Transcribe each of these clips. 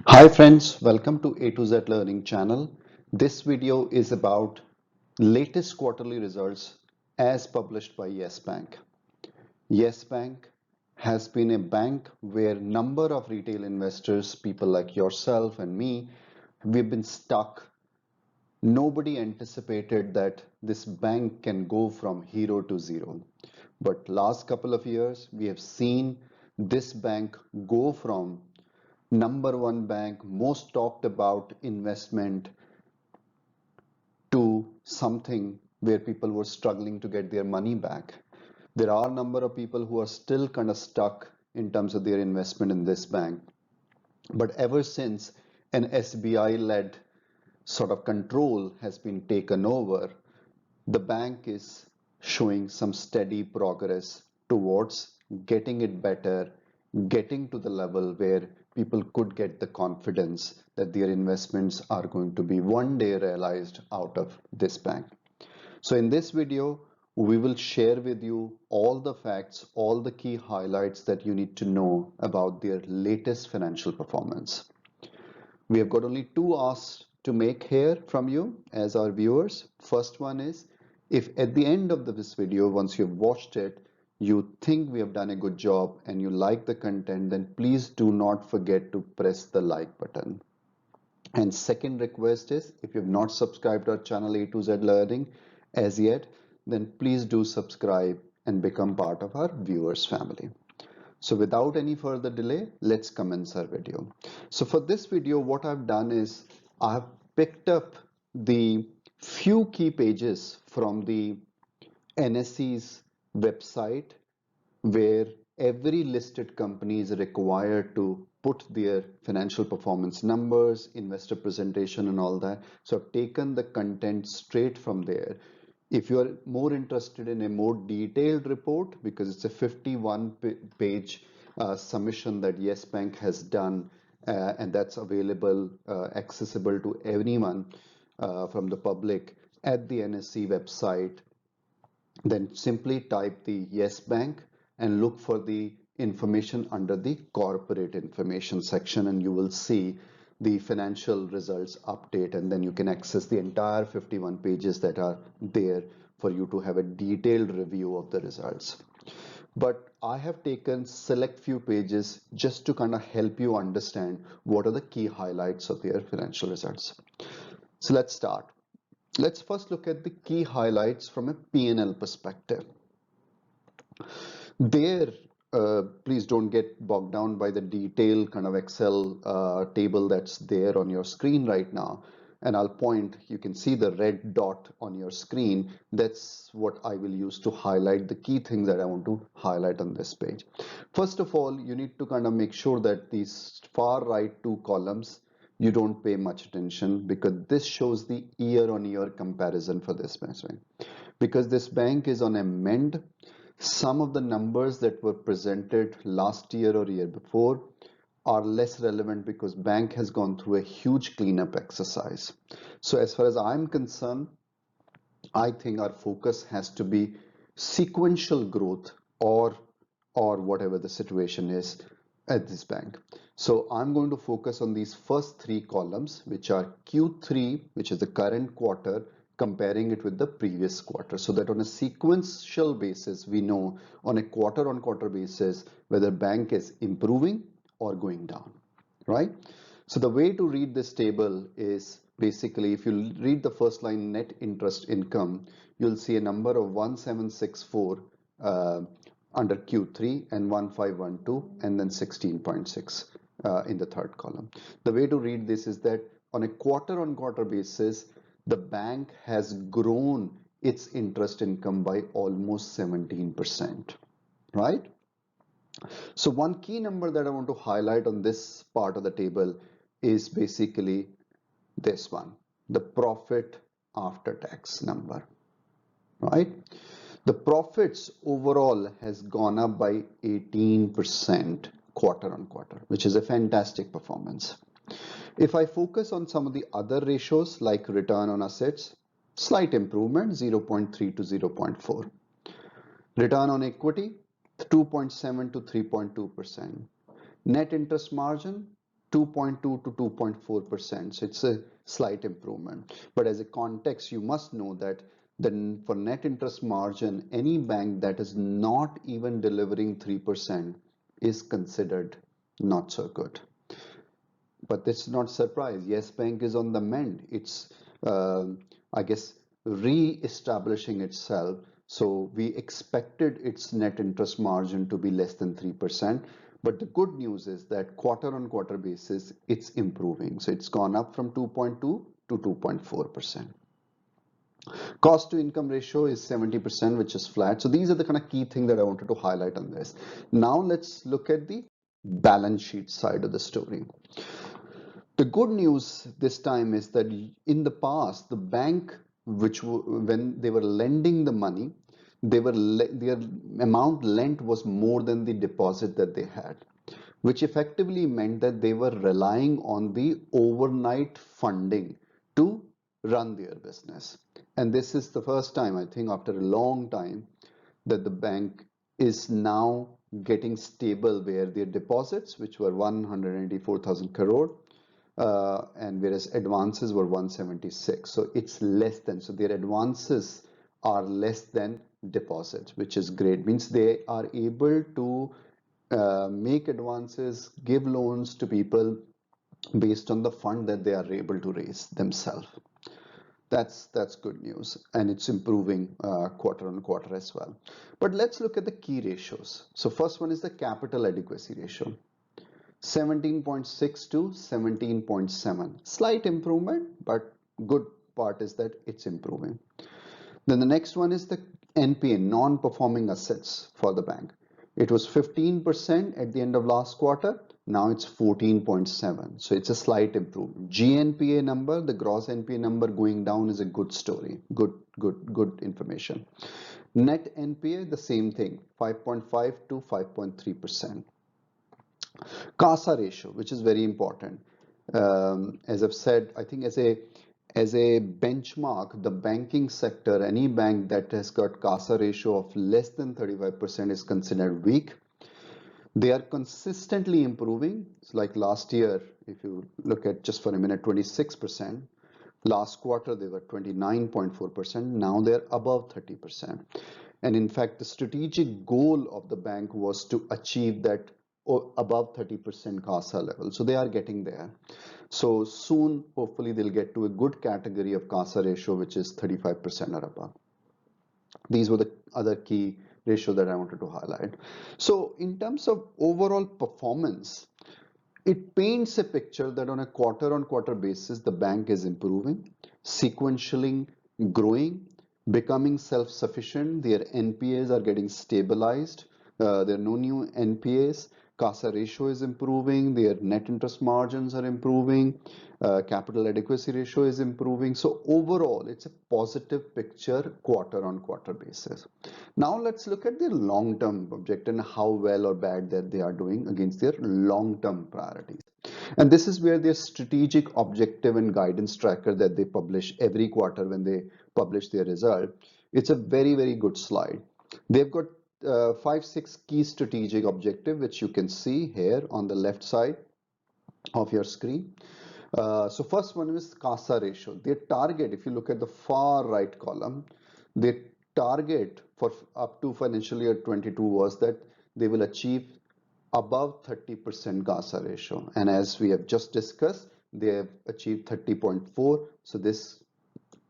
Hi friends, welcome to A to Z Learning channel. This video is about latest quarterly results as published by Yes Bank. Yes Bank has been a bank where number of retail investors, people like yourself and me, we've been stuck. Nobody anticipated that this bank can go from hero to zero. But last couple of years, we have seen this bank go from number one bank, most talked about investment, to something where people were struggling to get their money back. There are a number of people who are still kind of stuck in terms of their investment in this bank. But ever since an SBI-led sort of control has been taken over, the bank is showing some steady progress towards getting it better, getting to the level where people could get the confidence that their investments are going to be one day realized out of this bank. So in this video, we will share with you all the facts, all the key highlights that you need to know about their latest financial performance. We have got only two asks to make here from you as our viewers. First one is, if at the end of this video, once you've watched it, you think we have done a good job and you like the content, then please do not forget to press the like button. And second request is, if you've not subscribed to our channel A to Z Learning as yet, then please do subscribe and become part of our viewers family. So without any further delay, let's commence our video. So for this video, what I've done is I've picked up the few key pages from the NSE's website where every listed company is required to put their financial performance numbers, investor presentation and all that. So I've taken the content straight from there. If you're more interested in a more detailed report, because it's a 51 page submission that Yes Bank has done, and that's available, accessible to anyone from the public at the NSE website, then simply type the Yes Bank and look for the information under the corporate information section, and you will see the financial results update, and then you can access the entire 51 pages that are there for you to have a detailed review of the results. But I have taken select few pages just to kind of help you understand what are the key highlights of their financial results. So let's start. Let's first look at the key highlights from a P&L perspective. There, please don't get bogged down by the detailed kind of Excel table that's there on your screen right now. And I'll point, you can see the red dot on your screen. That's what I will use to highlight the key things that I want to highlight on this page. First of all, you need to kind of make sure that these far right two columns, you don't pay much attention, because this shows the year-on-year comparison for this bank. Because this bank is on a mend, some of the numbers that were presented last year or year before are less relevant because bank has gone through a huge cleanup exercise. So as far as I'm concerned, I think our focus has to be sequential growth, or whatever the situation is at this bank. So I'm going to focus on these first three columns, which are Q3, which is the current quarter, comparing it with the previous quarter, so that on a sequential basis, we know on a quarter-on-quarter basis whether bank is improving or going down, right? So the way to read this table is basically, if you read the first line, net interest income, you'll see a number of 1764 under Q3 and 1512 and then 16.6 in the third column. The way to read this is that on a quarter-on-quarter basis, the bank has grown its interest income by almost 17%, right? So one key number that I want to highlight on this part of the table is basically this one, the profit after tax number, right? The profits overall has gone up by 18% quarter on quarter, which is a fantastic performance. If I focus on some of the other ratios like return on assets, slight improvement, 0.3 to 0.4. Return on equity, 2.7 to 3.2%. Net interest margin, 2.2 to 2.4%. So it's a slight improvement. But as a context, you must know that then for net interest margin, any bank that is not even delivering 3% is considered not so good. But this is not surprise. Yes Bank is on the mend. It's, I guess, re-establishing itself. So we expected its net interest margin to be less than 3%. But the good news is that quarter on quarter basis, it's improving. So it's gone up from 2.2 to 2.4%. Cost to income ratio is 70%, which is flat. So these are the kind of key things that I wanted to highlight on this. Now let's look at the balance sheet side of the story. The good news this time is that in the past, the bank, when they were lending the money, their amount lent was more than the deposit that they had, which effectively meant that they were relying on the overnight funding to run their business. And this is the first time, I think, after a long time, that the bank is now getting stable where their deposits, which were 184,000 crore, and whereas advances were 176. So it's less than, so their advances are less than deposits, which is great. Means they are able to make advances, give loans to people based on the fund that they are able to raise themselves. That's good news, and it's improving quarter on quarter as well. But let's look at the key ratios. So first one is the capital adequacy ratio. 17.6 to 17.7. Slight improvement, but good part is that it's improving. Then the next one is the NPA, non-performing assets for the bank. It was 15% at the end of last quarter. Now it's 14.7. So it's a slight improvement. GNPA number, the gross NPA number going down is a good story. Good information. Net NPA, the same thing, 5.5 to 5.3%. CASA ratio, which is very important. As I've said, I think as a benchmark, the banking sector, any bank that has got CASA ratio of less than 35% is considered weak. They are consistently improving. It's like last year, if you look at just for a minute, 26%. Last quarter, they were 29.4%. Now they're above 30%. And in fact, the strategic goal of the bank was to achieve that above 30% CASA level. So they are getting there. So soon, hopefully, they'll get to a good category of CASA ratio, which is 35% or above. These were the other key ratios that I wanted to highlight. So in terms of overall performance, it paints a picture that on a quarter-on-quarter basis, the bank is improving, sequentially growing, becoming self-sufficient. Their NPAs are getting stabilized. There are no new NPAs. CASA ratio is improving. Their net interest margins are improving. Capital adequacy ratio is improving. So overall, it's a positive picture quarter-on-quarter basis. Now let's look at their long-term objective and how well or bad that they are doing against their long-term priorities. And this is where their strategic objective and guidance tracker that they publish every quarter when they publish their result. It's a very good slide. They've got 5-6 key strategic objective, which you can see here on the left side of your screen. So first one is CASA ratio. Their target, if you look at the far right column, their target for up to financial year 22 was that they will achieve above 30% CASA ratio. And as we have just discussed, they have achieved 30.4. So this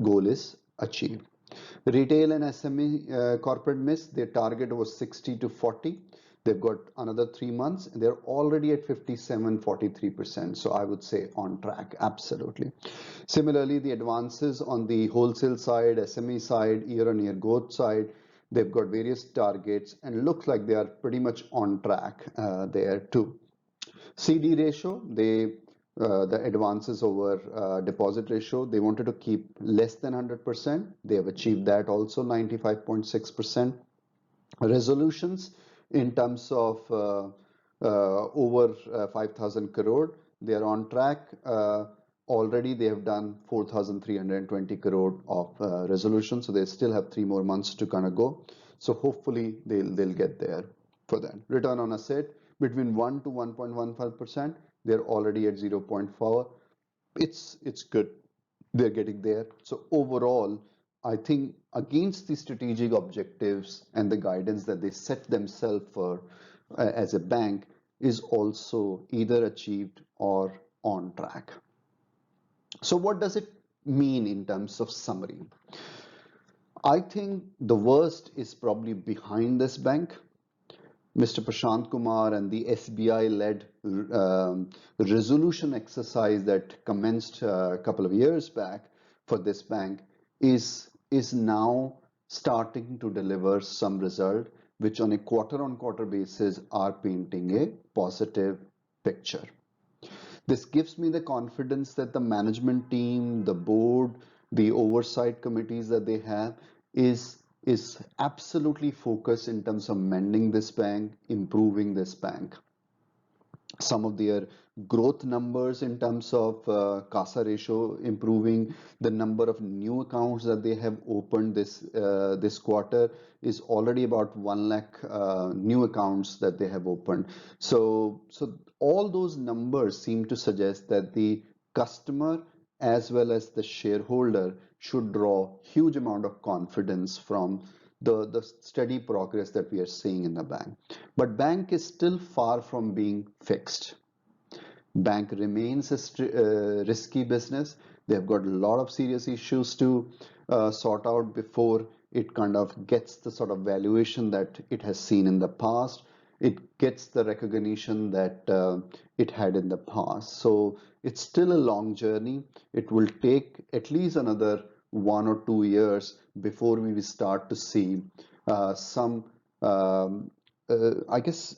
goal is achieved. Retail and SME corporate miss, their target was 60 to 40. They've got another 3 months. They're already at 43%. So I would say on track, absolutely. Similarly, the advances on the wholesale side, SME side, year-on-year growth side, they've got various targets and looks like they are pretty much on track there too. CD ratio, the advances over deposit ratio, they wanted to keep less than 100%. They have achieved that also, 95.6%. Resolutions in terms of over 5,000 crore, they are on track. Already they have done 4,320 crore of resolution, so they still have 3 more months to kind of go. So hopefully they'll get there for that. Return on asset between 1 to 1.15%. They're already at 0.4. It's good. They're getting there. So overall, I think against the strategic objectives and the guidance that they set themselves for as a bank is also either achieved or on track. So what does it mean in terms of summary? I think the worst is probably behind this bank. Mr. Prashant Kumar and the SBI-led resolution exercise that commenced a couple of years back for this bank is now starting to deliver some result, which on a quarter-on-quarter basis are painting a positive picture. This gives me the confidence that the management team, the board, the oversight committees that they have is absolutely focused in terms of mending this bank, improving this bank. Some of their growth numbers in terms of CASA ratio improving, the number of new accounts that they have opened this quarter is already about 1 lakh new accounts that they have opened. So all those numbers seem to suggest that the customer as well as the shareholder should draw huge amount of confidence from the steady progress that we are seeing in the bank. But bank is still far from being fixed. Bank remains a risky business. They've got a lot of serious issues to sort out before it kind of gets the sort of valuation that it has seen in the past. It gets the recognition that it had in the past. So it's still a long journey. It will take at least another 1 or 2 years before we will start to see some, I guess,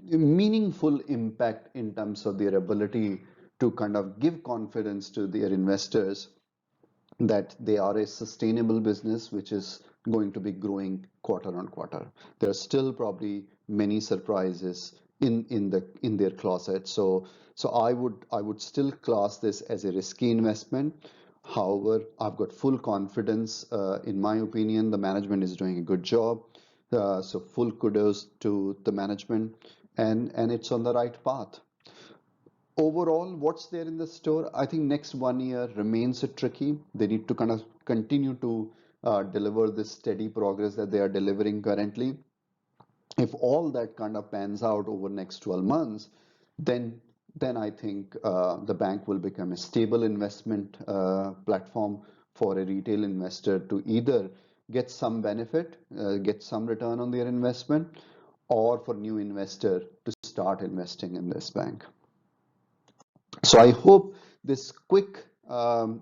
meaningful impact in terms of their ability to kind of give confidence to their investors that they are a sustainable business which is going to be growing quarter on quarter. There are still probably many surprises in their closet. So I would still class this as a risky investment. However, I've got full confidence. In my opinion, the management is doing a good job. So full kudos to the management, and it's on the right path. Overall, what's there in the store? I think next 1 year remains tricky. They need to kind of continue to deliver this steady progress that they are delivering currently. If all that kind of pans out over next 12 months, then I think the bank will become a stable investment platform for a retail investor to either get some benefit, get some return on their investment, or for new investor to start investing in this bank. So I hope this quick run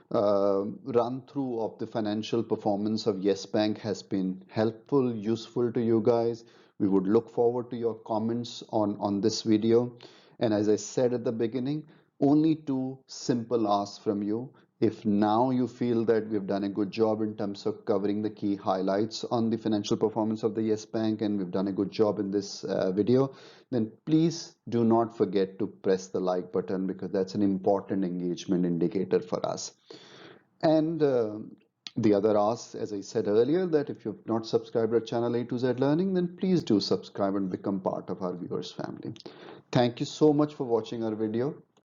through of the financial performance of Yes Bank has been helpful, useful to you guys. We would look forward to your comments on this video. And as I said at the beginning, only two simple asks from you. If now you feel that we've done a good job in terms of covering the key highlights on the financial performance of the Yes Bank and we've done a good job in this video, then please do not forget to press the like button because that's an important engagement indicator for us. And the other ask, as I said earlier, that if you've not subscribed to our channel A to Z Learning, then please do subscribe and become part of our viewers family. Thank you so much for watching our video.